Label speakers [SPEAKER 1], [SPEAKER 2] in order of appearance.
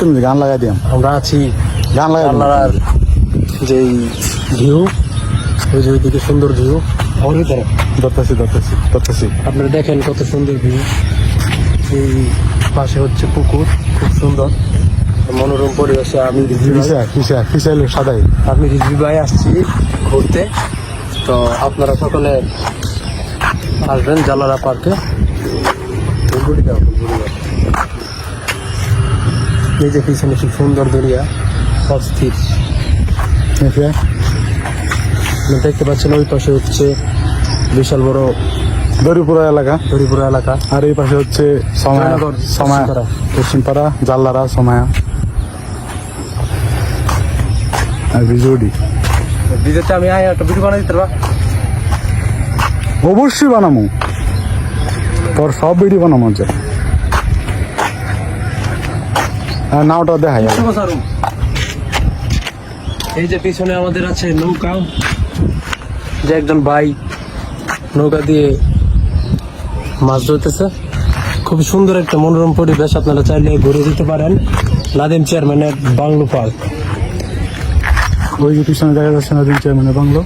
[SPEAKER 1] তুমি গান লাগাই দিলাম,
[SPEAKER 2] আমরা আছি
[SPEAKER 1] গান লাগাই দিলাম।
[SPEAKER 2] জানলার যেই ভিউ, ওই যে ওইদিকে সুন্দর ভিউ, ওর ভিতরে
[SPEAKER 1] ধরতেছি।
[SPEAKER 2] আপনারা দেখেন কত সুন্দর ভিউ। এই পাশে হচ্ছে পুকুর, খুব সুন্দর মনোরম পরিবেশে আমি
[SPEAKER 1] ফিসাইল সাদাই।
[SPEAKER 2] রিজভি ভাই আসছি ঘুরতে। তো আপনারা সকলে আসবেন জালারা পার্কে। এই যে পিছনে কি সুন্দর দরিয়া, অস্থির। আপনারা দেখতে পাচ্ছেন ওই পাশে হচ্ছে বিশাল বড়
[SPEAKER 1] দরিপুরা এলাকা, আর এই পাশে হচ্ছে সময়া, পশ্চিমপাড়া, জাল্লারা, সময়া আর বিজুড়ি।
[SPEAKER 2] বিদেশে আমি একটা ভিডিও বানাই দিতে পারবা?
[SPEAKER 1] অবশ্যই বানামু, তোর সব ভিডিও বানামো যে। আর নাওটা দেখাই।
[SPEAKER 2] এই যে পিছনে আমাদের আছে নৌকা, যে একজন ভাই নৌকা দিয়ে মাছ ধরতেছে। খুব সুন্দর একটা মনোরম পরিবেশ, আপনারা চাইলে ঘুরে যেতে পারেন। নাদিম চেয়ারম্যানের বাংলো পার্ক।
[SPEAKER 1] ওই যে পিছনে দেখা যাচ্ছে নাদিম চেয়ারম্যানের বাংলো।